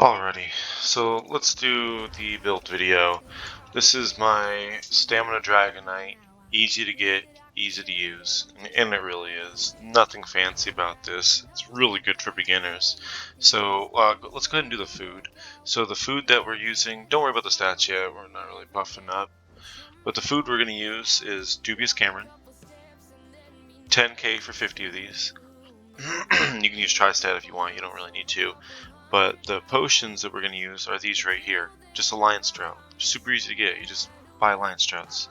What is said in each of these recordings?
Alrighty, so let's do the build video. This is my Stamina Dragonite, easy to get, easy to use, and it really is. Nothing fancy about this. It's really good for beginners. So let's go ahead and do the food. So the food that we're using, don't worry about the stats yet, we're not really buffing up. But the food we're going to use is Dubious Cameron, 10k for 50 of these. You can use Tri-Stat if you want, you don't really need to. But the potions that we're going to use are these right here. Just a Lion Strout. Super easy to get. You just buy Lion Strouts.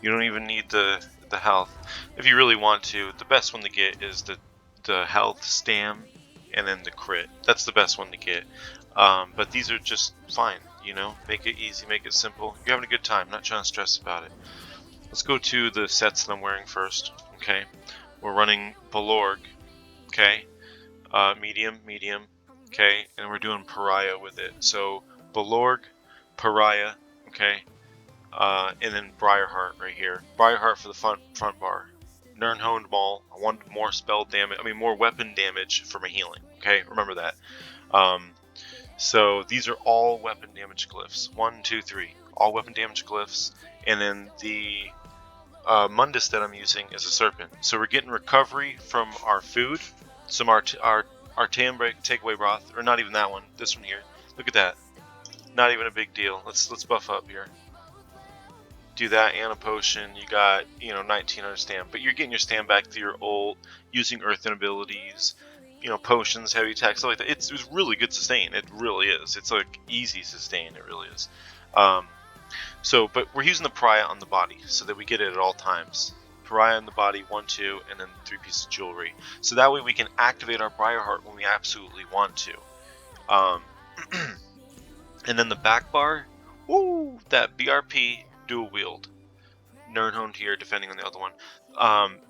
You don't even need the health. If you really want to, the best one to get is the health, stam, and then the crit. That's the best one to get. But these are just fine, you know? Make it easy, make it simple. You're having a good time, not trying to stress about it. Let's go to the sets that I'm wearing first, okay? We're running Balorg, okay? Medium, okay, and we're doing Pariah with it. So Balorg, Pariah, okay, and then Briarheart right here. Briarheart for the front bar. Nirnhoned Maul. I wanted more spell damage. More weapon damage for my healing. Okay, remember that. So these are all weapon damage glyphs. 1, 2, 3. All weapon damage glyphs, and then the Mundus that I'm using is a serpent. So we're getting recovery from our food, some our Tambric takeaway broth, or not even that one. This one here. Look at that. Not even a big deal. Let's buff up here. Do that and a potion. You got 1900 stam, but you're getting your stam back through your ult, using earthen abilities, potions, heavy attack, stuff like that. It's really good sustain. It really is. It's like easy sustain. It really is. But we're using the Pariah on the body so that we get it at all times. Pariah on the body, 1, 2, and then 3 pieces of jewelry. So that way we can activate our Briarheart when we absolutely want to. And then the back bar, woo, that BRP dual wield. Nirnhoned here, defending on the other one.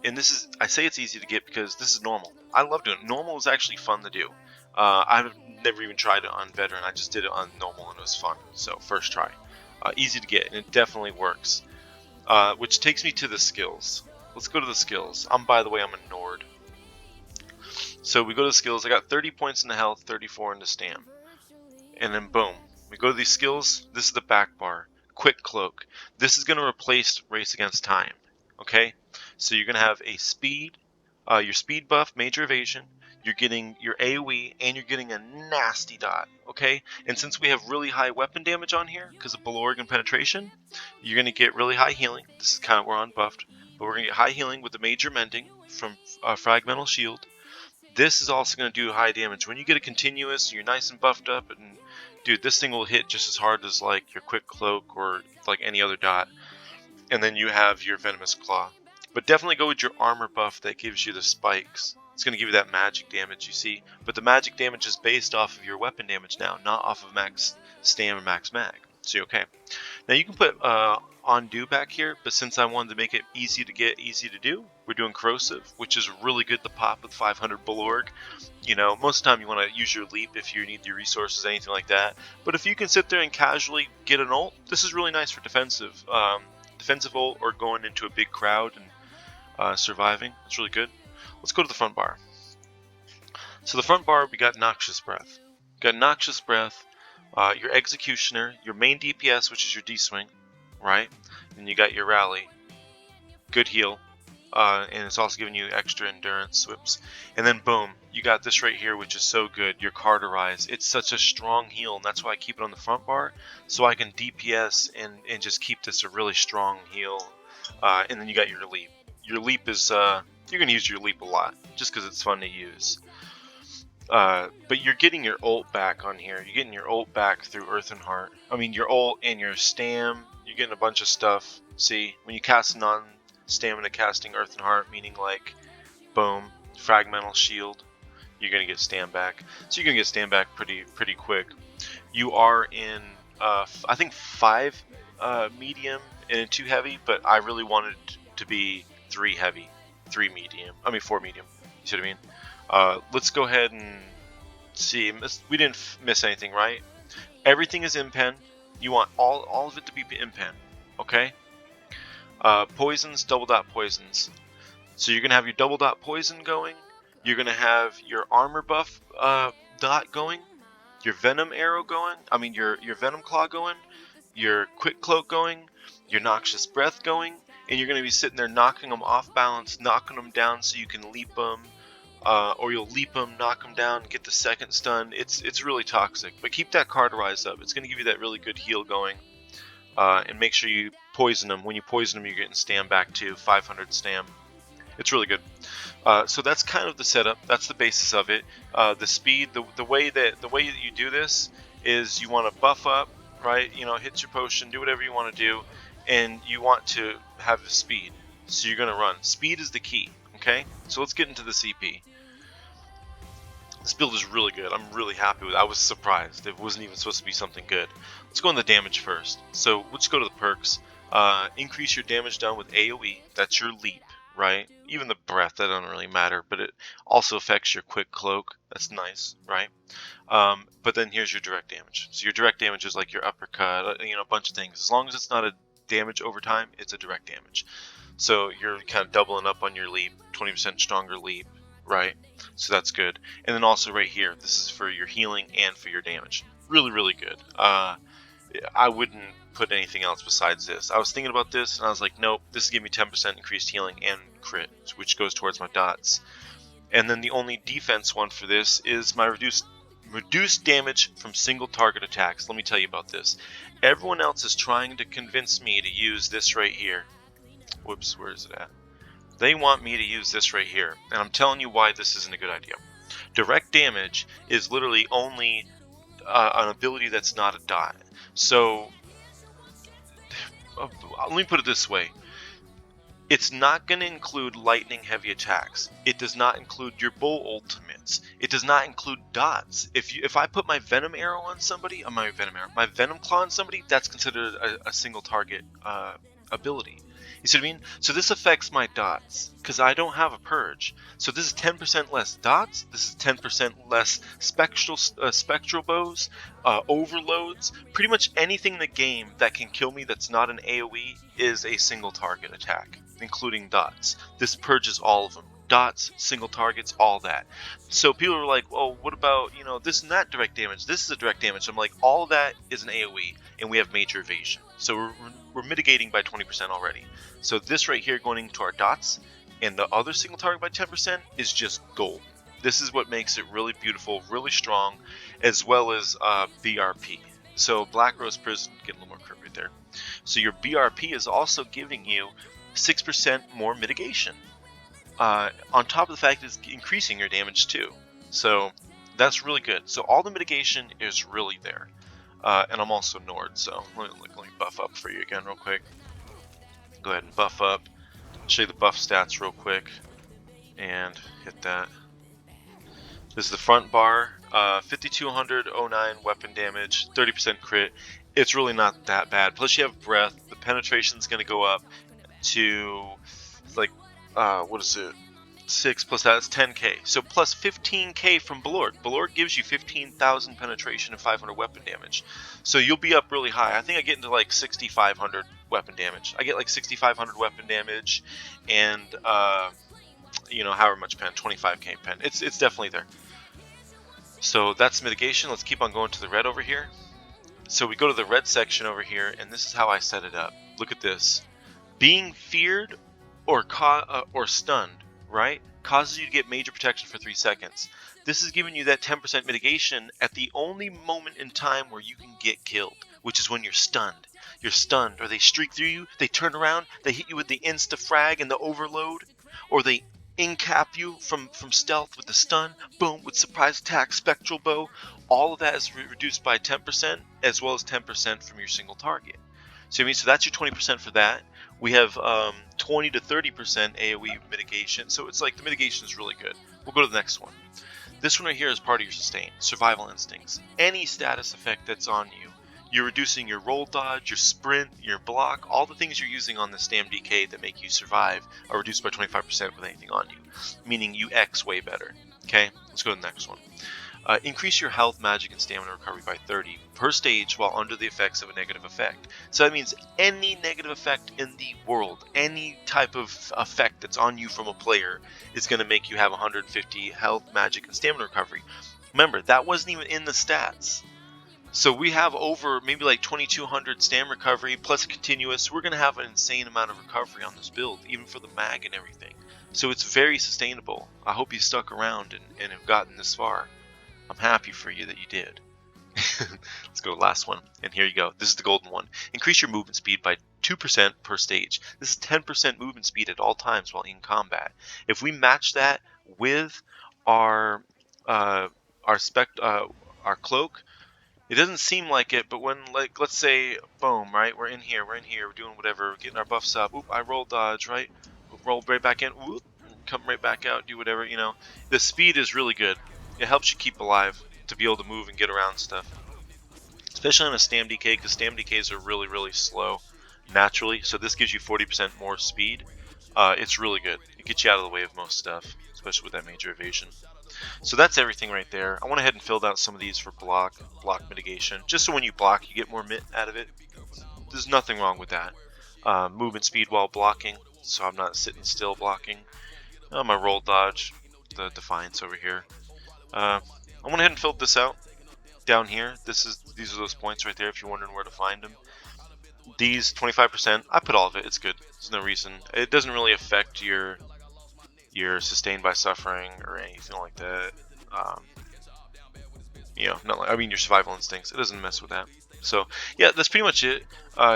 And this is, I say it's easy to get because this is normal. I love doing it. Normal is actually fun to do. I've never even tried it on veteran. I just did it on normal and it was fun. So first try. Easy to get, and it definitely works. Which takes me to the skills. Let's go to the skills. By the way, I'm a Nord. So we go to the skills. I got 30 points in the health, 34 in the stam. And then boom. We go to these skills. This is the back bar. Quick Cloak. This is going to replace Race Against Time. Okay? So you're going to have a speed, your speed buff, major evasion. You're getting your AoE, and you're getting a nasty dot, okay? And since we have really high weapon damage on here, because of Balorg and Penetration, you're going to get really high healing. This is kind of, we're unbuffed, but we're going to get high healing with the Major Mending from Fragmental Shield. This is also going to do high damage. When you get a continuous, you're nice and buffed up, and dude, this thing will hit just as hard as like your Quick Cloak or like any other dot. And then you have your Venomous Claw. But definitely go with your armor buff that gives you the spikes. It's going to give you that magic damage, you see. But the magic damage is based off of your weapon damage now, not off of max stam or max mag. So okay. Now you can put undo back here, but since I wanted to make it easy to get, easy to do, we're doing corrosive, which is really good to pop with 500 Balorg. Most of the time you want to use your leap if you need your resources, anything like that. But if you can sit there and casually get an ult, this is really nice for defensive. Defensive ult or going into a big crowd and surviving. It's really good. Let's go to the front bar. So the front bar, we got Noxious Breath. Your Executioner, your main DPS, which is your D-Swing, right? And you got your Rally. Good heal. And it's also giving you extra endurance whips. And then boom, you got this right here, which is so good, your Cauterize. It's such a strong heal, and that's why I keep it on the front bar, so I can DPS and just keep this a really strong heal. And then you got your Leap. Your Leap is, you're going to use your Leap a lot, just because it's fun to use. But you're getting your ult back on here. You're getting your ult back through Earthen Heart. Your ult and your stam, you're getting a bunch of stuff. See, when you cast non-stamina casting Earthen Heart, meaning like, boom, Fragmental Shield, you're going to get stam back. So you're going to get stam back pretty quick. You are in, I think 5 medium and 2 heavy, but I really wanted to be 3 heavy, 4 medium. You see what I mean? Let's go ahead and see. We didn't miss anything, right? Everything is impen. You want all of it to be impen, okay? Poisons, double dot poisons. So you're gonna have your double dot poison going. You're gonna have your armor buff dot going, your Venom Arrow going, your Venom Claw going, your Quick Cloak going, your Noxious Breath going, and you're going to be sitting there knocking them off balance, knocking them down so you can leap them, or you'll leap them, knock them down, get the second stun. It's really toxic, but keep that cauterize up. It's going to give you that really good heal going, and make sure you poison them. When you poison them, you're getting stam back to 500 stam. It's really good. So that's kind of the setup. That's the basis of it. The speed, the way that you do this is you want to buff up, right? Hit your potion, do whatever you want to do, and you want to have the speed. So you're going to run. Speed is the key. Okay. So let's get into the CP. This build is really good. I'm really happy with it. I was surprised. It wasn't even supposed to be something good. Let's go on the damage first. So let's go to the perks. Increase your damage done with AoE. That's your leap, right? Even the breath, that doesn't really matter, but it also affects your quick cloak. That's nice, right? But then here's your direct damage. So your direct damage is like your uppercut, a bunch of things. As long as it's not a damage over time, it's a direct damage. So you're kind of doubling up on your leap, 20% stronger leap, right? So that's good. And then also right here, this is for your healing and for your damage. Really, really good. I wouldn't put anything else besides this. I was thinking about this and I was like, nope, this is giving me 10% increased healing and crit, which goes towards my dots. And then the only defense one for this is my reduced damage from single target attacks. Let me tell you about this. Everyone else is trying to convince me to use this right here. Whoops, where is it at? They want me to use this right here, and I'm telling you why this isn't a good idea. Direct damage is literally only an ability that's not a dot. So let me put it this way. It's not going to include lightning heavy attacks. It does not include your bull ultimates. It does not include dots. If I put my venom arrow on somebody, my venom claw on somebody, that's considered a single target ability. You see what I mean? So this affects my dots because I don't have a purge. So this is 10% less dots. This is 10% less spectral bows, overloads. Pretty much anything in the game that can kill me that's not an AoE is a single target attack, including dots. This purges all of them. Dots, single targets, all that. So people are like, well, what about, this and that direct damage? This is a direct damage. I'm like, all of that is an AoE, and we have major evasion. So we're mitigating by 20% already. So this right here going into our dots, and the other single target by 10% is just gold. This is what makes it really beautiful, really strong, as well as BRP. So Black Rose Prison, get a little more crit right there. So your BRP is also giving you 6% more mitigation. On top of the fact it's increasing your damage too. So that's really good. So all the mitigation is really there. And I'm also Nord, so let me buff up for you again real quick. Go ahead and buff up. Show you the buff stats real quick. And hit that. This is the front bar. 5200 09 weapon damage, 30% crit. It's really not that bad. Plus you have breath. The penetration is going to go up to like what is it? 6 plus that is 10k. So plus 15k from Balord. Balord gives you 15,000 penetration and 500 weapon damage. So you'll be up really high. I think I get into like 6,500 weapon damage. I get like 6,500 weapon damage and however much pen, 25k pen. It's definitely there. So that's mitigation. Let's keep on going to the red over here. So we go to the red section over here, and this is how I set it up. Look at this. Being feared or stunned, right, causes you to get major protection for 3 seconds. This is giving you that 10% mitigation at the only moment in time where you can get killed, which is when you're stunned. You're stunned, or they streak through you, they turn around, they hit you with the insta-frag and the overload, or they incap you from stealth with the stun, boom, with surprise attack, spectral bow. All of that is reduced by 10%, as well as 10% from your single target. So that's your 20% for that. We have 20 to 30% AoE mitigation, so it's like the mitigation is really good. We'll go to the next one. This one right here is part of your sustain, survival instincts. Any status effect that's on you, you're reducing your roll dodge, your sprint, your block, all the things you're using on the Stam DK that make you survive are reduced by 25% with anything on you, meaning you X way better. Okay, let's go to the next one. Increase your health, magic, and stamina recovery by 30 per stage while under the effects of a negative effect. So that means any negative effect in the world, any type of effect that's on you from a player is going to make you have 150 health, magic, and stamina recovery. Remember, that wasn't even in the stats. So we have over maybe like 2200 stam recovery plus continuous. We're going to have an insane amount of recovery on this build, even for the mag and everything. So it's very sustainable. I hope you stuck around and have gotten this far. I'm happy for you that you did. Let's go to the last one. And here you go. This is the golden one. Increase your movement speed by 2% per stage. This is 10% movement speed at all times while in combat. If we match that with our our cloak, it doesn't seem like it, but when, like, let's say, boom, right? We're in here, we're doing whatever, getting our buffs up. Oop, I roll dodge, right? Roll right back in. Whoop, come right back out, do whatever, you know. The speed is really good. It helps you keep alive to be able to move and get around stuff. Especially on a stam DK, because stam DKs are really, really slow naturally. So this gives you 40% more speed. It's really good. It gets you out of the way of most stuff, especially with that major evasion. So that's everything right there. I went ahead and filled out some of these for block mitigation, just so when you block, you get more mit out of it. There's nothing wrong with that. Movement speed while blocking, so I'm not sitting still blocking. My roll dodge, the defiance over here. I went ahead and filled this out down here. These are those points right there if you're wondering where to find them. These 25%, I put all of it. It's good. There's no reason. It doesn't really affect your sustained by suffering or anything like that. You know, not like, I mean your survival instincts. It doesn't mess with that. So yeah, that's pretty much it.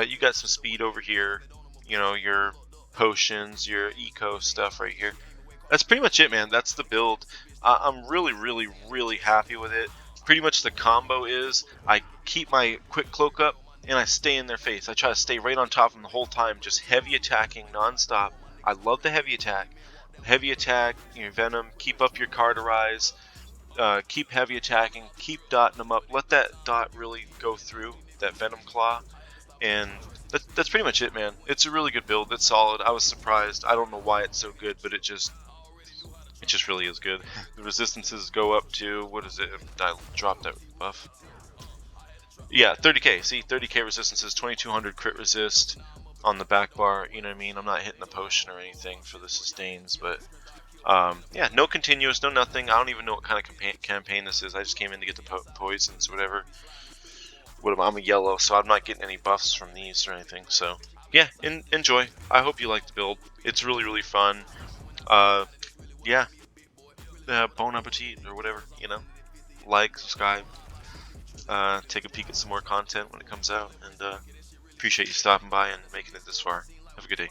You got some speed over here. You know, your potions, your eco stuff right here. That's pretty much it, man. That's the build. I'm really, really, really happy with it. Pretty much the combo is I keep my quick cloak up and I stay in their face. I try to stay right on top of them the whole time, just heavy attacking nonstop. I love the heavy attack. Heavy attack, your venom, keep up your cauterize, keep heavy attacking, keep dotting them up. Let that dot really go through that venom claw, and that's pretty much it, man. It's a really good build. It's solid. I was surprised. I don't know why it's so good, but it just really is good. The resistances go up to, what is it? I dropped that buff. Yeah, 30k. See, 30k resistances, 2200 crit resist on the back bar. You know what I mean? I'm not hitting the potion or anything for the sustains, but yeah, no continuous, no nothing. I don't even know what kind of campaign this is. I just came in to get the poisons, whatever. I'm a yellow, so I'm not getting any buffs from these or anything. So yeah, enjoy. I hope you like the build. It's really, really fun. Yeah, bon appetit or whatever, you know. Like, subscribe, take a peek at some more content when it comes out, and appreciate you stopping by and making it this far. Have a good day.